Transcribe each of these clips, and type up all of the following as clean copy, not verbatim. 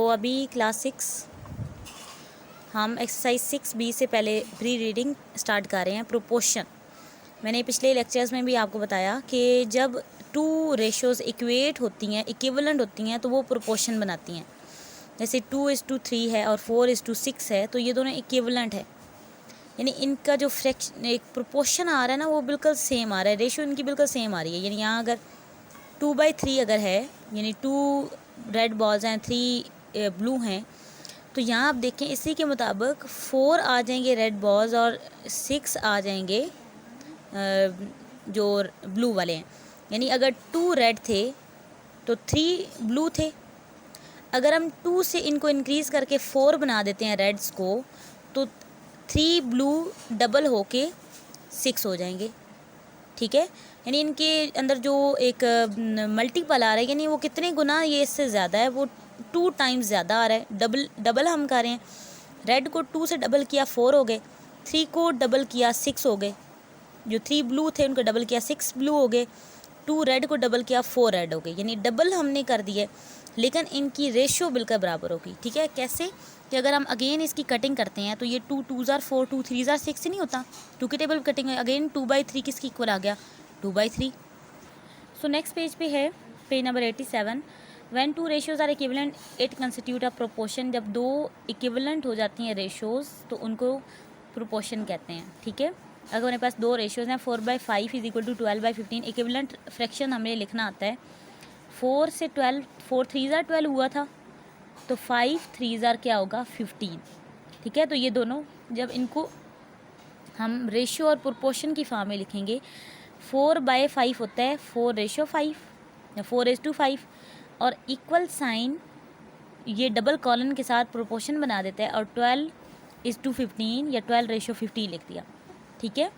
अभी क्लास 6 हम exercise 6B से पहले प्री रीडिंग स्टार्ट कर रहे हैं। प्रोपोर्शन मैंने पिछले लेक्चर्स में भी आपको बताया कि जब टू रेशोज़ इक्वेट होती हैं, इक्विवेलेंट होती हैं, तो वो प्रोपोर्शन बनाती हैं। जैसे 2:3 है और 4:6 है, तो ये दोनों इक्विवेलेंट है, यानी इनका जो फ्रैक्शन एक प्रोपोर्शन आ रहा है ना, वो बिल्कुल सेम आ रहा है, रेशो इनकी बिल्कुल सेम आ रही है। यानी यहाँ अगर 2/3 अगर है, यानी 2 रेड बॉल्स हैं, 3 ब्लू हैं, तो यहाँ आप देखें इसी के मुताबिक 4 आ जाएंगे रेड बॉल्स और 6 आ जाएंगे जो ब्लू वाले हैं। यानी अगर 2 रेड थे तो 3 ब्लू थे। अगर हम 2 से इनको इंक्रीज़ करके 4 बना देते हैं रेड्स को, तो 3 ब्लू डबल होके 6 हो जाएंगे। ठीक है, यानी इनके अंदर जो एक मल्टीपल आ रहा है, यानी वो कितने गुना ये इससे ज़्यादा है, वो 2 टाइम्स ज़्यादा आ रहा है। डबल हम कर रहे हैं। रेड को 2 से डबल किया 4 हो गए, 3 को डबल किया 6 हो गए, जो 3 ब्लू थे उनको डबल किया 6 ब्लू हो गए, 2 रेड को डबल किया 4 रेड हो गए। यानी डबल हमने कर दिए, लेकिन इनकी रेशो बिल्कुल बराबर होगी। ठीक है, कैसे कि अगर हम अगेन इसकी कटिंग करते हैं तो ये 2 2s are 4, 2 3s are 6 नहीं होता, 2 की टेबल कटिंग है। अगेन 2/3 किसकी इक्वल आ गया, 2/3। सो नेक्स्ट पेज पे है page number 87। When 2 ratios are equivalent it constitute a proportion. जब 2 इक्विवेलेंट हो जाती हैं रेशियोज तो उनको प्रोपोर्शन कहते हैं। ठीक है, अगर हमारे पास 2 रेशियोज हैं, 4/5 is equal to 12/15। Equivalent fraction हमें लिखना आता है। 4 से 12, 4 3s are 12 हुआ था, तो 5 3s are क्या होगा, 15। ठीक है, तो ये दोनों जब इनको हम रेशियो और प्रोपोर्शन की फॉर्म में लिखेंगे, 4/5 होता है 4:5 या 4:5, और इक्वल साइन ये डबल कॉलन के साथ प्रोपोर्शन बना देता है, और 12:15 या 12:15 लिख दिया। ठीक है,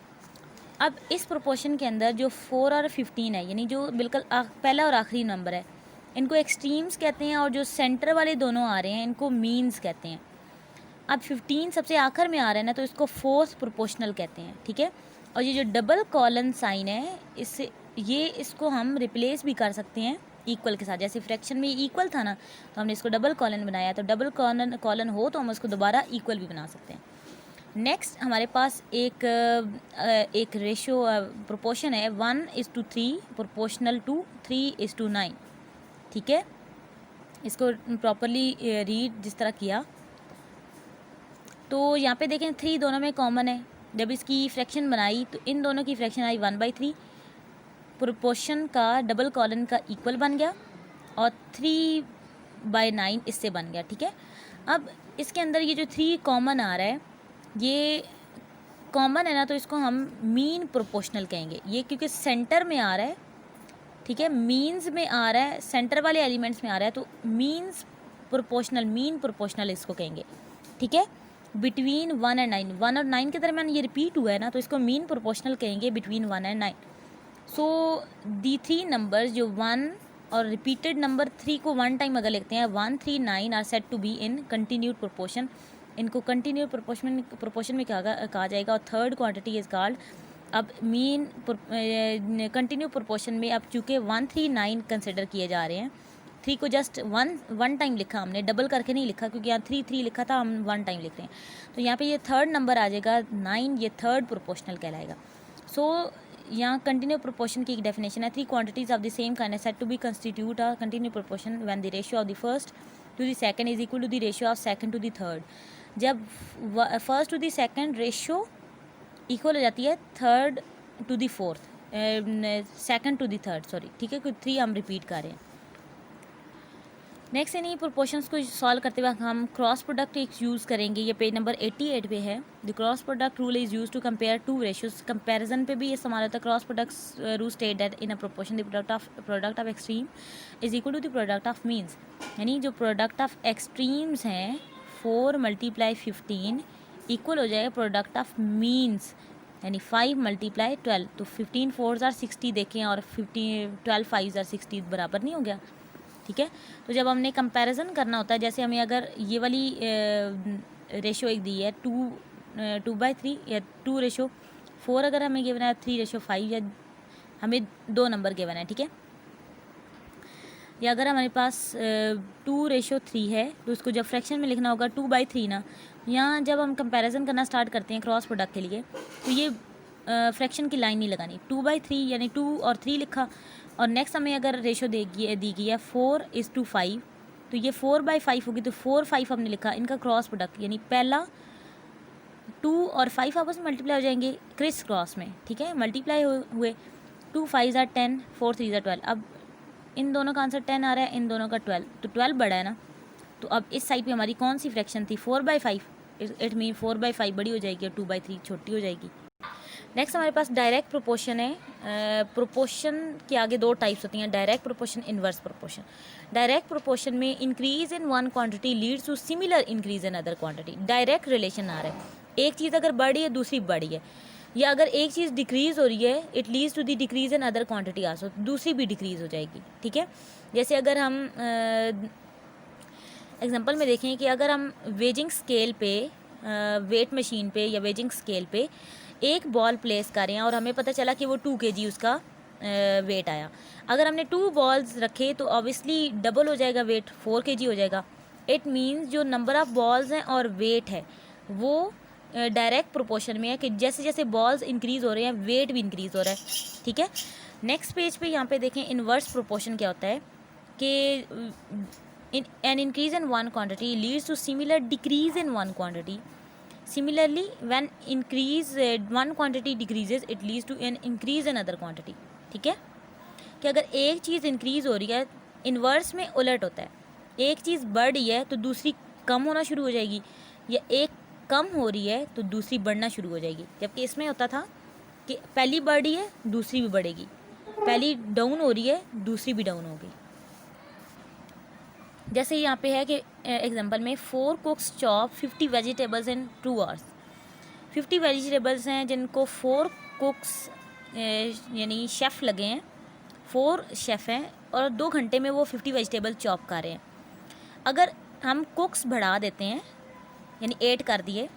अब इस प्रोपोर्शन के अंदर जो 4 और 15 है, यानी जो बिल्कुल पहला और आखिरी नंबर है, इनको एक्सट्रीम्स कहते हैं, और जो सेंटर वाले दोनों आ रहे हैं इनको मीन्स कहते हैं। अब 15 सबसे आखिर में आ रहा है ना, तो इसको फोर्थ प्रोपोर्शनल कहते हैं। ठीक है, और ये जो डबल कॉलन साइन है, इससे इसको हम रिप्लेस भी कर सकते हैं इक्वल के साथ। जैसे फ्रैक्शन में इक्वल था ना, तो हमने इसको डबल कॉलन बनाया, तो डबल कॉलन हो तो हम उसको दोबारा इक्वल भी बना सकते हैं। नेक्स्ट हमारे पास एक रेशियो प्रोपोर्शन है 1:3 प्रोपोर्शनल टू 3:9। ठीक है, इसको प्रॉपरली रीड जिस तरह किया, तो यहाँ पे देखें 3 दोनों में कॉमन है। जब इसकी फ्रैक्शन बनाई तो इन दोनों की फ्रैक्शन आई 1/3, प्रोपोर्शन का डबल कॉलन का इक्वल बन गया, और 3/9 इससे बन गया। ठीक है, अब इसके अंदर ये जो 3 कॉमन आ रहा है, ये कॉमन है ना, तो इसको हम मीन प्रोपोर्शनल कहेंगे। ये क्योंकि सेंटर में आ रहा है, ठीक है, मीन्स में आ रहा है, सेंटर वाले एलिमेंट्स में आ रहा है, तो मीन्स प्रोपोर्शनल, मीन प्रोपोर्शनल इसको कहेंगे। ठीक है, बिटवीन 1 और 9, 1 और 9 के दरमियान ये रिपीट हुआ है ना, तो इसको मीन प्रोपोर्शनल कहेंगे बिटवीन 1 और 9। सो दी 3 नंबर्स जो 1 और रिपीटेड नंबर 3 को 1 टाइम अगर लिखते हैं, 1 3 9 are set to be in continued proportion. इनको कंटिन्यूड प्रोपोर्शन में कहा जाएगा, और थर्ड क्वांटिटी इज कॉल्ड। अब मीन कंटिन्यू प्रोपोर्शन में अब चूँकि 1 3 9 कंसिडर किए जा रहे हैं, 3 को जस्ट वन टाइम लिखा हमने, डबल करके नहीं लिखा, क्योंकि यहाँ 3 3 लिखा था, हम 1 टाइम लिख रहे हैं, तो यहाँ पे ये थर्ड नंबर आ जाएगा 9, ये थर्ड प्रोपोर्शनल कहलाएगा। सो यहाँ कंटिन्यू प्रोपोर्शन की एक डेफिनेशन है, 3 quantities of the same kind are said to be constitute a continue proportion when the ratio of the first to the second is equal to the ratio of second to the third. जब first to the second ratio equal हो जाती है third to the fourth, second to the third, sorry. ठीक है, 3 हम repeat कर रहे हैं। नेक्स्ट इन्हीं प्रोपोर्शंस को सॉल्व करते हुए हम क्रॉस प्रोडक्ट एक यूज़ करेंगे। ये पेज नंबर 88 पे है। The cross product rule is use to compare 2 ratios. Comparison पे भी इस्तेमाल होता है। Cross product rule state that in a proportion the product of extreme is equal to the product of means. यानी जो product of extremes हैं 4 × 15 equal हो जाएगा प्रोडक्ट ऑफ मीन्स, यानी 5 × 12। तो 15 4s are 60 देखें, और 12 5s are 60 बराबर नहीं हो गया। ठीक है, तो जब हमने कंपैरिजन करना होता है, जैसे हमें अगर ये वाली रेशो एक दी है 2/3 या 2:4, अगर हमें गिवन है 3:5, या हमें 2 नंबर गिवन है। ठीक है, या अगर हमारे पास 2:3 है तो उसको जब फ्रैक्शन में लिखना होगा 2/3 ना, यहाँ जब हम कंपैरिजन करना स्टार्ट करते हैं क्रॉस प्रोडक्ट के लिए तो ये फ्रैक्शन की लाइन नहीं लगानी, 2/3 यानी 2 और 3 लिखा, और नेक्स्ट हमें अगर रेशो दी गई है 4:5 तो ये 4/5 होगी, तो 4/5 हमने लिखा, इनका क्रॉस प्रोडक्ट यानी पहला 2 और 5 आपस में मल्टीप्लाई हो जाएंगे क्रिस क्रॉस में, ठीक है, मल्टीप्लाई हुए, 2 5 ज़ा 10, 4 3 ज़ा 12। अब इन दोनों का आंसर 10 आ रहा है, इन दोनों का 12, तो 12 बड़ा है ना, तो अब इस साइड पे हमारी कौन सी फ्रैक्शन थी 4/5, इट मीन 4/5 बड़ी हो जाएगी और 2/3 छोटी हो जाएगी। नेक्स्ट हमारे पास डायरेक्ट प्रोपोर्शन है। प्रोपोर्शन के आगे दो टाइप्स होती हैं, direct proportion, inverse proportion. Direct proportion में increase in one quantity leads to similar increase in other quantity. Direct relation आ रहा है, एक चीज़ अगर बढ़ी है दूसरी बढ़ी है, या अगर एक चीज़ डिक्रीज़ हो रही है it leads to the decrease in other quantity also, दूसरी भी डिक्रीज़ हो जाएगी, ठीक है। जैसे अगर हम एग्जांपल में देखें कि अगर हम वेजिंग स्केल पे वेट मशीन पे या वेजिंग स्केल पे एक बॉल प्लेस कर रहे हैं और हमें पता चला कि वो 2 kg उसका वेट आया, अगर हमने 2 बॉल्स रखे तो ऑब्वियसली डबल हो जाएगा वेट, 4 kg हो जाएगा। इट मीन्स जो नंबर ऑफ़ बॉल्स हैं और वेट है वो डायरेक्ट प्रोपोर्शन में है, कि जैसे जैसे बॉल्स इंक्रीज़ हो रहे हैं वेट भी इंक्रीज़ हो रहा है, ठीक है। नेक्स्ट पेज पे यहाँ पे देखें इन्वर्स प्रोपोर्शन क्या होता है कि an increase in one quantity leads to similar decrease in one quantity. Similarly, when increase one quantity decreases, it leads to an increase in other quantity. ठीक है, कि अगर एक चीज़ इंक्रीज़ हो रही है, इन्वर्स में उलट होता है, एक चीज़ बढ़ रही है तो दूसरी कम होना शुरू हो जाएगी, या एक कम हो रही है तो दूसरी बढ़ना शुरू हो जाएगी। जबकि इसमें होता था कि पहली बढ़ रही है दूसरी भी बढ़ेगी, पहली डाउन हो रही है दूसरी भी डाउन होगी। जैसे यहाँ पे है कि एग्जांपल में 4 कुक्स चॉप 50 वेजिटेबल्स इन 2 hours। 50 वेजिटेबल्स हैं जिनको 4 कुक्स यानी शेफ़ लगे हैं, 4 शेफ़ हैं और 2 घंटे में वो 50 वेजिटेबल चॉप कर रहे हैं। अगर हम कुक्स बढ़ा देते हैं यानी 8 कर दिए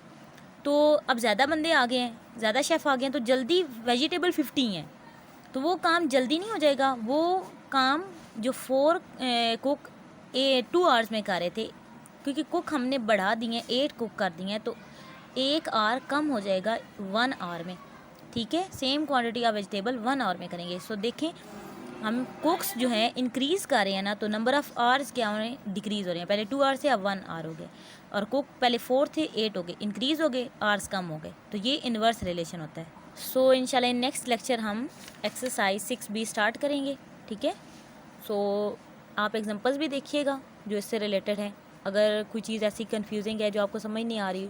तो अब ज़्यादा बंदे आ गए हैं, ज़्यादा शेफ़ आ गए हैं, तो जल्दी वेजिटेबल 50 हैं, तो वो काम जल्दी नहीं हो जाएगा। वो काम जो 4 कुक 2 hours में कर रहे थे, क्योंकि कुक हमने बढ़ा दिए हैं, 8 कुक कर दिए हैं, तो 1 hour कम हो जाएगा 1 hour में, ठीक है। Same quantity of vegetable 1 hour में करेंगे। सो देखें हम कुक्स जो हैं इंक्रीज़ कर रहे हैं ना, तो नंबर ऑफ़ आवर्स क्या हो रहे हैं, डिक्रीज़ हो रहे हैं। पहले 2 hours थे अब 1 hour हो गए, और कुक पहले 4 थे 8 हो गए, इंक्रीज़ हो गए, आवर्स कम हो गए, तो ये इन्वर्स रिलेशन होता है। सो इंशाल्लाह नेक्स्ट लेक्चर हम एक्सरसाइज 6B स्टार्ट करेंगे, ठीक है। सो आप एग्जांपल्स भी देखिएगा जो इससे रिलेटेड है। अगर कोई चीज़ ऐसी कंफ्यूजिंग है जो आपको समझ नहीं आ रही,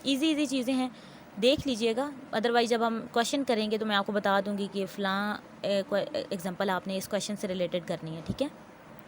इजी चीज़ें हैं, देख लीजिएगा। अदरवाइज़ जब हम क्वेश्चन करेंगे तो मैं आपको बता दूंगी कि फ़लाँ एग्जांपल आपने इस क्वेश्चन से रिलेटेड करनी है, ठीक है।